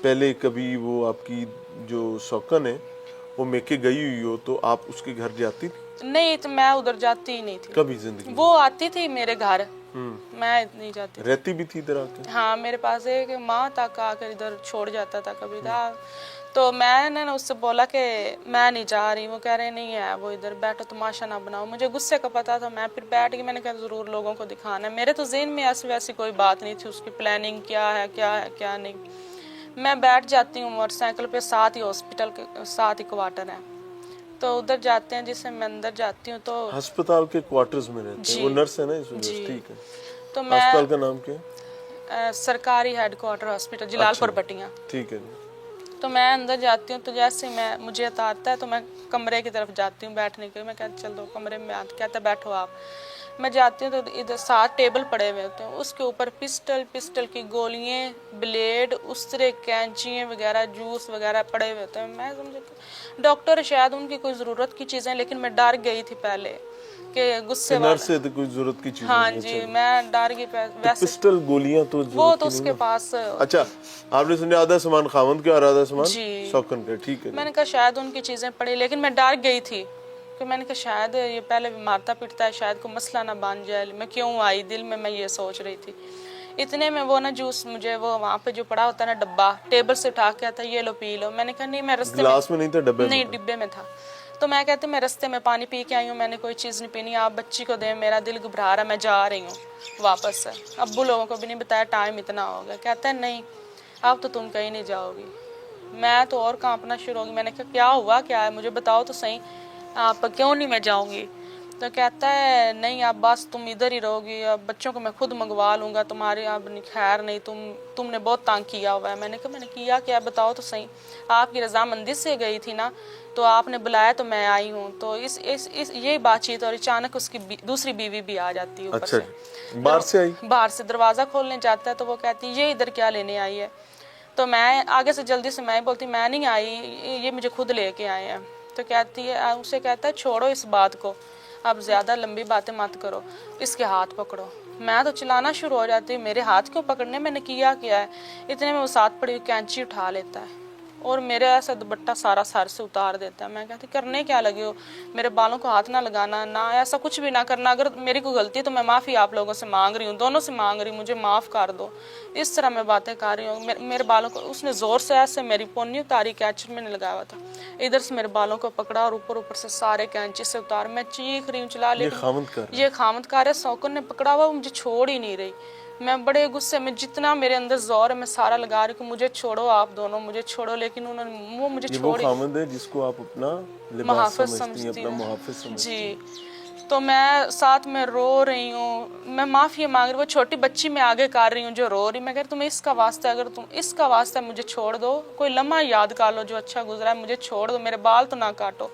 पहले कभी वो आपकी जो शौकन है वो मेके गई हुई हो तो आप उसके घर जाती थी? नहीं, तो मैं उधर जाती ही नहीं थी कभी जिंदगी वो आती थी मेरे घर, मैं नहीं जाती में? रहती भी थी इधर आके? हाँ, मेरे पास एक माँ तक आकर इधर छोड़ जाता था कभी था। तो मैंने ना उससे बोला कि मैं नहीं जा रही, वो कह रहे नहीं है वो इधर बैठो, तमाशा ना बनाओ। मुझे गुस्से का पता था, मैं फिर बैठ गई, मैंने कहा ज़रूर लोगों को दिखाना है। मेरे तो ज़हन में ऐसी वैसी कोई बात नहीं थी, उसकी प्लानिंग क्या है क्या नहीं। मैं बैठ जाती हूँ मोटरसाइकिल पे, साथ ही हॉस्पिटल के साथ ही क्वार्टर है, तो उधर जाते हैं जिससे मैं अंदर जाती हूँ। तो अस्पताल के क्वार्टर्स में रहते हैं, वो नर्स है ना इस वजह से, जी। ठीक है। तो मैं अस्पताल का नाम क्या है? सरकारी हेडक्वार्टर हॉस्पिटल जलालपुर पट्टियाँ। ठीक है जी। तो मैं अंदर जाती हूँ, तो जैसे मैं मुझे उतारता है तो मैं कमरे की तरफ जाती हूँ बैठने के लिए। मैं कहती चल दो कमरे में आते, कहता बैठो आप। मैं जाती हूँ तो इधर 7 टेबल पड़े हुए होते हैं, उसके ऊपर पिस्टल की गोलियाँ, ब्लेड, उस तरह कैंचियाँ वगैरह, जूस वगैरह पड़े हुए होते हैं। मैं समझती डॉक्टर शायद उनकी कोई ज़रूरत की चीज़ें, लेकिन मैं डर गई थी पहले कि गुस्से नर्स से तो कोई जरूरत की चीज हाँ नहीं है। जी, मैं डर गई वैसे। पिस्टल गोलियां तो वो जरूरत तो की उसके नहीं है। पास अच्छा, आपने सुना आधा सामान खावंद का और आधा सामान जी। शौकन का, ठीक है। मैंने कहा शायद उनकी चीज़ें पड़ी, लेकिन मैं डर गई थी कि मैंने कहा शायद ये पहले भी मारता पिटता है, शायद कोई मसला ना बन जाए। मैं क्यों आई, दिल में मैं ये सोच रही थी। इतने में वो ना जूस मुझे वो वहाँ पे जो पड़ा होता है ना डब्बा, टेबल से उठा के आता, ये लो पी लो। मैंने कहा नहीं, मैं रस्ते गिलास में नहीं था, डब्बे में नहीं, था। डिब्बे में था। तो मैं कहती मैं रस्ते में पानी पी के आई हूँ, मैंने कोई चीज़ नहीं पीनी, आप बच्ची को दें, मेरा दिल घबरा रहा है, मैं जा रही हूँ वापस से। अब्बू लोगों को भी नहीं बताया, टाइम इतना हो गया। कहता है नहीं, अब तो तुम कहीं नहीं जाओगी। मैं तो और कांपना शुरू हो गई। मैंने कहा क्या हुआ, क्या है, मुझे बताओ तो सही, आप क्यों नहीं मैं जाऊंगी। तो कहता है नहीं, अब बस तुम इधर ही रहोगी, अब बच्चों को मैं खुद मंगवा लूँगा, तुम्हारे अब खैर नहीं, तुमने बहुत तंग किया हुआ है। मैंने कहा मैंने किया क्या, बताओ तो सही। आपकी रजामंदी से गई थी ना, तो आपने बुलाया तो मैं आई हूँ। तो इस यही बातचीत, और अचानक उसकी दूसरी बीवी भी आ जाती है ऊपर अच्छा, से। बाहर से आई? बाहर से दरवाज़ा खोलने जाता है तो वो कहती है ये इधर क्या लेने आई है। तो मैं आगे से जल्दी से मैं बोलती मैं नहीं आई, ये मुझे खुद लेके आए हैं। तो कहती है, उसे कहता है छोड़ो इस बात को, अब ज़्यादा लंबी बातें मत करो, इसके हाथ पकड़ो। मैं तो चिल्लाना शुरू हो जाती हूँ, मेरे हाथ क्यों पकड़ने, मैंने किया क्या है। इतने में वो साथ पड़ी हुई कैंची उठा लेता है और मेरे ऐसा दुपट्टा सारा सर से उतार देता है। मैं कहती करने क्या लगे हो, मेरे बालों को हाथ ना लगाना, ना ऐसा कुछ भी ना करना, अगर मेरी कोई गलती है तो मैं माफ़ी आप लोगों से मांग रही हूँ, दोनों से मांग रही हूँ, मुझे माफ़ कर दो। इस तरह मैं बातें कर रही हूँ। मेरे बालों को उसने ज़ोर से ऐसे मेरी पोनी उतारी, कैचर मैंने लगाया हुआ था, इधर से मेरे बालों को पकड़ा और ऊपर से सारे कैंची से उतार। मैं चीख रही हूँ चिल्ला, लेकिन ये खामद कार है, शौकन ने पकड़ा हुआ, मुझे छोड़ ही नहीं रही। मैं बड़े गुस्से में, जितना मेरे अंदर जोर है मैं सारा लगा रही हूँ मुझे छोड़ो, आप दोनों मुझे छोड़ो, लेकिन उन्होंने वो मुझे छोड़, खामद है जिसको आप अपना मुहाफिज समझती हूँ जी। तो मैं साथ में रो रही हूँ, मैं माफ़ी मांग रही हूँ, वो छोटी बच्ची मैं आगे कर रही हूँ जो रो रही। मैं कह रही तुम्हें इसका वास्ता, अगर तुम इसका वास्ता मुझे छोड़ दो, कोई लम्हा याद कर लो जो अच्छा गुजरा है, मुझे छोड़ दो, मेरे बाल तो ना काटो।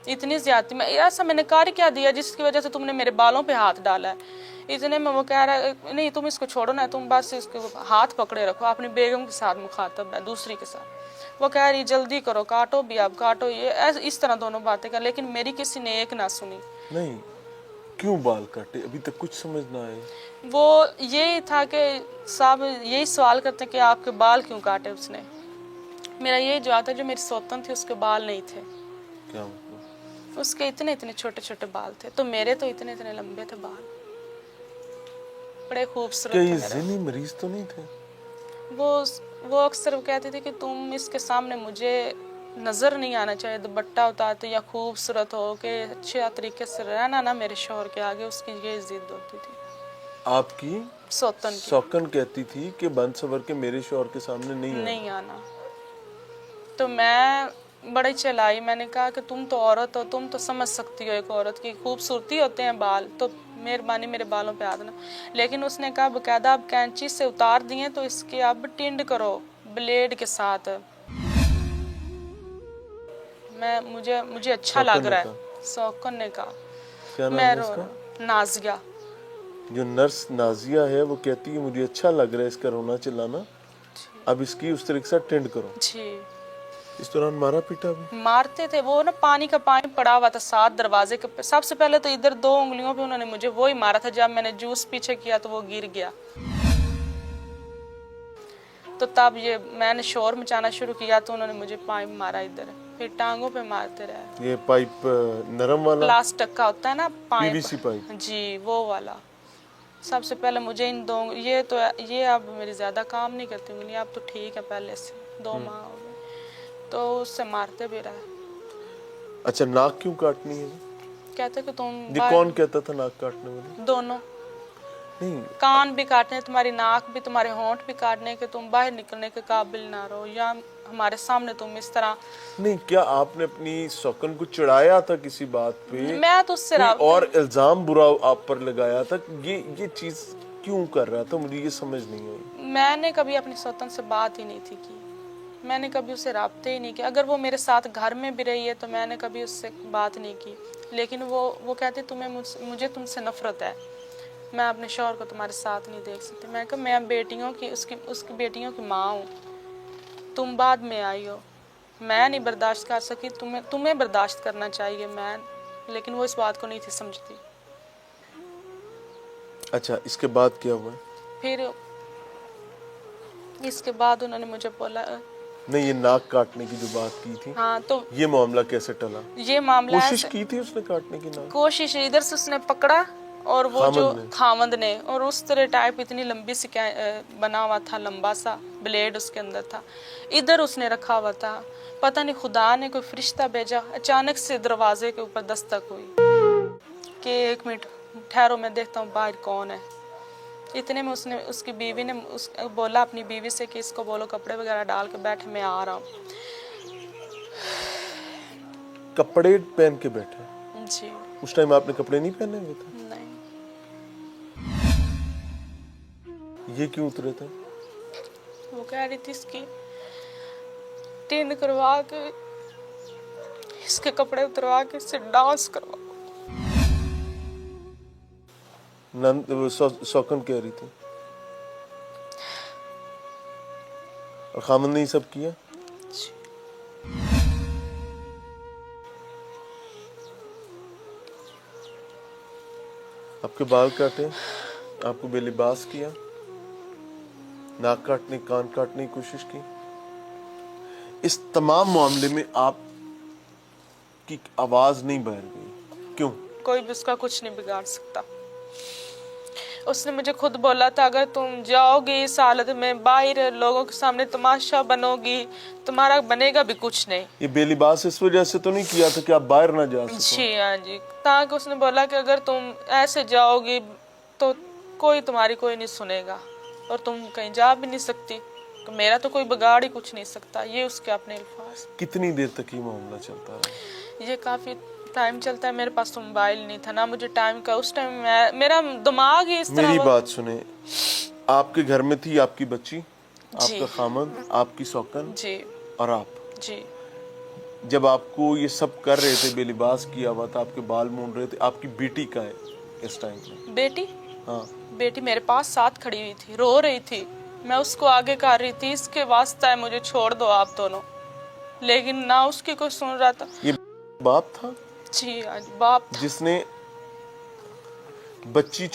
इतनी ज्यादती में ऐसा मैंने कर क्या दिया जिसकी वजह से तुमने मेरे बालों पे हाथ डाला है। इतने में वो कह रहा है नहीं तुम इसको छोड़ो ना, तुम बस इसको हाथ पकड़े रखो, अपनी बेगम के साथ मुखातब है, दूसरी के साथ। वो कह रही जल्दी करो, काटो भी अब काटो, ये इस तरह दोनों बातें कर, लेकिन मेरी किसी ने एक ना सुनी। नहीं, क्यों बाल काटे, अभी तक कुछ समझ ना आए। वो यही था कि साहब यही सवाल करते कि आपके बाल क्यों काटे उसने। मेरा यही जवाब था जो मेरी सौतन थी उसके बाल नहीं थे। क्या मतलब? उसके इतने इतने छोटे छोटे बाल थे, तो मेरे तो इतने इतने लंबे थे बाल, बड़े खूबसूरत थे। ज़हनी मरीज तो नहीं थे? वो अक्सर कहते थे कि तुम इसके सामने मुझे नज़र नहीं आना चाहिए, दुपट्टा उतारते या खूबसूरत हो के अच्छे तरीके से रहना ना मेरे शोहर के आगे, उसकी ये जिद होती थी। आपकी सौकन कहती थी कि बंद सवर के मेरे शोहर के सामने नहीं आना। तो मैं बड़ी चलाई, मैंने कहा कि तुम तो औरत हो, तुम तो समझ सकती हो एक औरत की खूबसूरती होते हैं बाल, तो मेहरबानी मेरे बालों पे हाथ ना। लेकिन उसने कहा बकायदा अब कैंची से उतार दिए तो इसके अब टिंड करो ब्लेड के साथ। मुझे अच्छा लग रहा है, सौकन ने कहा। क्या नाम है इसका? नाजिया। जो नर्स नाजिया है वो कहती है मुझे अच्छा लग रहा है इसका रोना चिल्लाना, अब इसकी उस तरीके से टेंड करो जी। इस दौरान मारा पीटा भी? मारते थे वो ना, पानी का पानी पड़ा हुआ था साथ दरवाजे के। सबसे पहले तो इधर 2 उंगलियों पे उन्होंने मुझे वो ही मारा था, जब मैंने जूस पीछे किया तो वो गिर गया। तो तब ये मैंने शोर मचाना शुरू किया तो उन्होंने मुझे पाइप मारा इधर, फिर टांगों पे मारते रहे। ये पाइप नरम वाला प्लास्टिक का होता है ना पाइप, पीवीसी पाइप? जी वो वाला। सबसे पहले मुझे इन दो ये अब मेरी ज़्यादा काम नहीं करती उंगली, अब तो ठीक है, पहले से 2 माह हो गए, तो उससे मारते भी रहे। अच्छा, नाक क्यों काटनी है? कहते कि तुम ये कौन कहता था नाक काटने वाले? दोनों, नहीं, कान भी काटने, तुम्हारी नाक भी, तुम्हारे होंठ भी काटने के तुम बाहर निकलने के काबिल ना रहो, या हमारे सामने तुम इस तरह। नहीं, क्या आपने अपनी सौकन को चढ़ाया था किसी बात पे? मैं तो उससे कोई और इल्जाम बुरा आप पर लगाया था? ये चीज क्यों कर रहा था? मुझे ये समझ नहीं आई। मैंने कभी अपनी सौतन से बात ही नहीं थी की, मैंने कभी उससे राब्ते ही नहीं किया। अगर वो मेरे साथ घर में भी रही है तो मैंने कभी उससे बात नहीं की, लेकिन वो कहती तुम्हें मुझे तुमसे नफरत है, मैं अपने शौहर को तुम्हारे साथ नहीं देख सकती। मैं कहा मैं बेटियों की उसकी बेटियों की माँ हूँ, तुम बाद में आई हो, मैं नहीं बर्दाश्त कर सकी, तुम्हें बर्दाश्त करना चाहिए मैं, लेकिन वो इस बात को नहीं थी समझती। अच्छा, इसके बाद क्या हुआ? फिर इसके बाद उन्होंने मुझे बोला, नहीं, ये नाक काटने की जो बात की थी, हाँ तो ये मामला कैसे टला? ये मामला कोशिश की थी उसने काटने की नाक? कोशिश इधर से उसने पकड़ा, और वो जो खामंद ने, और उस तरह टाइप इतनी लंबी सी बना हुआ था, लंबा सा ब्लेड उसके अंदर था, इधर उसने रखा हुआ था। पता नहीं खुदा ने कोई फरिश्ता भेजा, अचानक से दरवाजे के ऊपर दस्तक हुई कि 1 मिनट ठहरो मैं देखता हूँ बाहर कौन है। इतने में उसकी बीवी ने बोला अपनी बीवी से कि इसको बोलो कपड़े वगैरह डाल के बैठ, मैं आ रहा हूँ। कपड़े पहन के बैठे? जी। उस टाइम आपने कपड़े नहीं पहने हुए थे? नहीं। ये क्यों उतरे थे? वो कह रही थी इसकी टिंड करवा के, इसके कपड़े उतरवा के इससे डांस करवा। सौकन कह रही थी, और खामन ने ये सब किया? आपके बाल काटे, आपको बेलिबास किया, नाक काटने, कान काटने की कोशिश की। इस तमाम मामले में आप की आवाज नहीं बहर गई, क्यों? कोई भी उसका कुछ नहीं बिगाड़ सकता। उसने मुझे खुद बोला था अगर तुम जाओगी इस हालत में बाहर लोगों के सामने तमाशा बनोगी, तुम्हारा बनेगा भी कुछ नहीं। ये बेलिबास इस वजह से तो नहीं किया था कि आप बाहर ना जा सको? जी हाँ जी, ताकि उसने बोला कि अगर तुम ऐसे जाओगी तो कोई तुम्हारी कोई नहीं सुनेगा, और तुम कहीं जा भी नहीं सकती, तो मेरा तो कोई बिगाड़ ही कुछ नहीं सकता। ये उसके अपने अल्फाज। कितनी देर तक ये मामला चलता रहा? ये काफी टाइम चलता है। मेरे पास तो मोबाइल नहीं था ना मुझे टाइम का, उस टाइम मेरा दिमाग ही इस तरह। मेरी बात सुने, आपके घर में थी आपकी बच्ची, आपका खामद, आपकी सौकन जी, और आप जी। जब आपको ये सब कर रहे थे, बेलिबास किया हुआ था, आपके बाल मूंड रहे थे, आपकी बेटी का है इस टाइम में? बेटी? हाँ। बेटी मेरे पास साथ खड़ी हुई थी, रो रही थी, मैं उसको आगे कर रही थी इसके वास्ता है मुझे छोड़ दो आप दोनों, लेकिन ना उसकी कोई सुन रहा था। ये बाप था? जी आज बाप था। जिसने बच्ची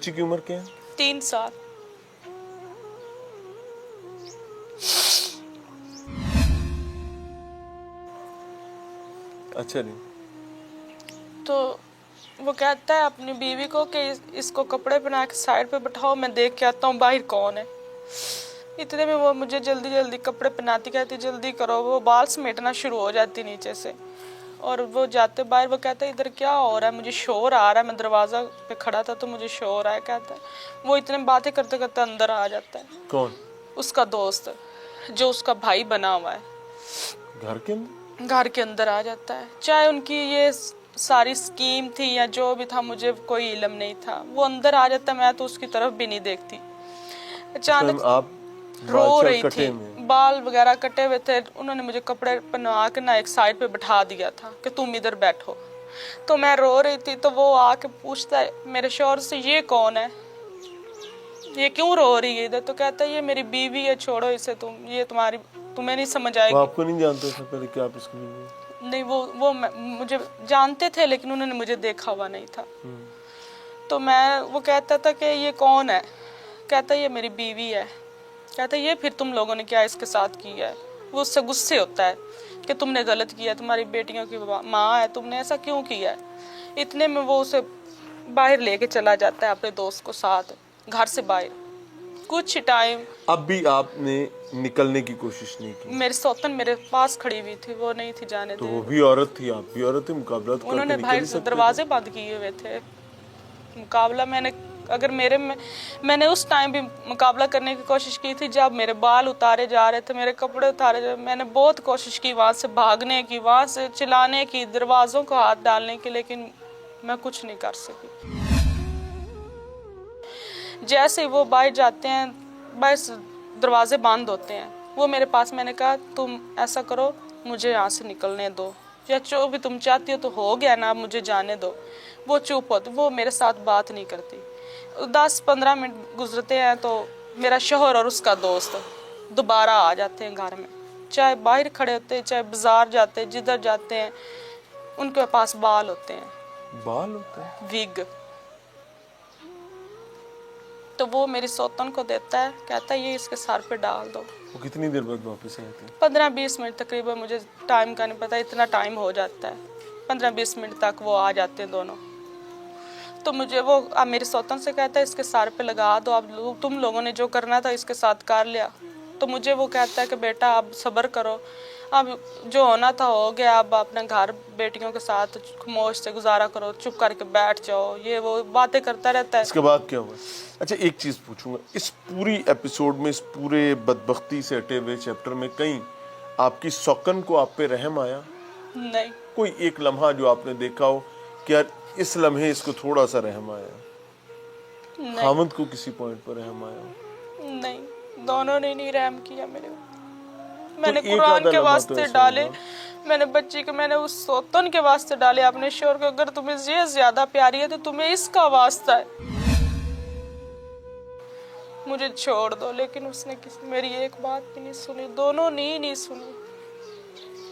की उम्र क्या है? 3 साल। अच्छा नहीं। तो वो कहता है अपनी बीवी को कि इसको कपड़े पहना के साइड पे बैठाओ, मैं देख के आता हूँ बाहर कौन है। इतने में वो मुझे जल्दी जल्दी कपड़े पहनाती, कहती जल्दी करो, वो बाल समेटना शुरू हो जाती नीचे से, और वो जाते बाहर। वो कहता है इधर क्या हो रहा है, मुझे शोर आ रहा है, मैं दरवाजा पे खड़ा था तो मुझे शोर आया। कहता है वो इतने बातें करते करते अंदर आ जाता है। कौन? उसका दोस्त जो उसका भाई बना हुआ है, घर के अंदर आ जाता है। चाहे उनकी ये सारी स्कीम थी या जो भी था, मुझे कोई इल्म नहीं था, वो अंदर आ जाता, मैं तो उसकी तरफ भी नहीं देखती। अचानक आप रो रही थी, बाल वगैरह कटे हुए थे, उन्होंने मुझे कपड़े पहना के ना एक साइड पे बैठा दिया था कि तुम इधर बैठो। तो मैं रो रही थी, तो वो आके पूछता है मेरे शौहर से ये कौन है, ये क्यों रो रही है इधर? तो कहता है ये मेरी बीवी है, छोड़ो इसे, ये तुम्हें नहीं समझ आएगी। वो आपको नहीं जानते थे पहले कि आप इसकी बीवी हैं? नहीं, वो मुझे जानते थे, लेकिन उन्होंने मुझे देखा हुआ नहीं था। तो वो कहता था कि ये कौन है, कहता है ये मेरी बीवी है। कहता है ये फिर तुम लोगों ने क्या इसके साथ किया है। वो उससे गुस्से होता है कि तुमने गलत किया, तुम्हारी बेटियों की माँ है, तुमने ऐसा क्यों किया है। इतने में वो उसे बाहर लेके चला जाता है अपने दोस्त को साथ, घर से बाहर। कुछ टाइम अब भी आपने निकलने की कोशिश नहीं की? मेरी सौतन मेरे पास खड़ी हुई थी, वो नहीं थी जाने तो दे। वो भी औरत थी, आप भी औरत थी, मुकाबला तो करके उन्होंने निकल भाई ही सकते दरवाजे बंद किए हुए थे। मुकाबला मैंने अगर मैंने उस टाइम भी मुकाबला करने की कोशिश की थी जब मेरे बाल उतारे जा रहे थे, मेरे कपड़े उतारे जा रहे, मैंने बहुत कोशिश की वहाँ से भागने की, वहाँ से चिल्लाने की, दरवाज़ों को हाथ डालने की, लेकिन मैं कुछ नहीं कर सकी। जैसे वो बाहर जाते हैं, बस दरवाजे बंद होते हैं, वो मेरे पास, मैंने कहा तुम ऐसा करो मुझे यहाँ से निकलने दो, या जो भी तुम चाहती हो तो हो गया ना, मुझे जाने दो। वो चुप होती, वो मेरे साथ बात नहीं करती। 10-15 मिनट गुजरते हैं तो मेरा शोहर और उसका दोस्त दोबारा आ जाते हैं घर में, चाहे बाहर खड़े होते हैं, चाहे बाजार जाते हैं, जिधर जाते हैं उनके पास बाल होते हैं, बाल होते हैं, विग। तो वो मेरी सौतन को देता है, कहता है ये इसके सर पे डाल दो। वो कितनी देर बाद वापस आए थे? 15-20 मिनट तकरीबन, मुझे टाइम का नहीं पता, इतना टाइम हो जाता है। 15-20 मिनट तक वो आ जाते हैं दोनों। तो मुझे वो अब मेरी सौतन से कहता है इसके सर पे लगा दो, अब तुम लोगों ने जो करना था इसके साथ कर लिया। तो मुझे वो कहता है कि बेटा अब सब्र करो, अब जो होना था हो गया, अब अपना घर बेटियों के साथ खामोश से गुजारा करो, चुप करके बैठ जाओ, ये वो बातें करता रहता है। इसके बाद क्या हुआ? अच्छा, एक चीज पूछूंगा, इस पूरी एपिसोड में, इस पूरे बदबख्ती से हटे हुए चैप्टर में कहीं आपकी सौकन को आप पे रहम आया? नहीं। कोई एक लम्हा जो आपने देखा हो कि यार इस लम्हे इसको थोड़ा सा रहम आया? नहीं। खामद को किसी पॉइंट पर रहम आया? नहीं, दोनों ने नहीं रहम किया मेरे ऊपर। मैंने एक कुरान आधा के लम्हा तो वास्ते ऐसा डाले, होगा। मैंने बच्ची के, मैंने उस सौतन के वास्ते डाले अपने शोर को, अगर तुम्हें ये ज्यादा प्यारी है तो तुम्हें इसका वास्ता है, मुझे छोड़ दो। लेकिन उसने मेरी एक बात भी नहीं सुनी, दोनों ने ही नहीं सुनी।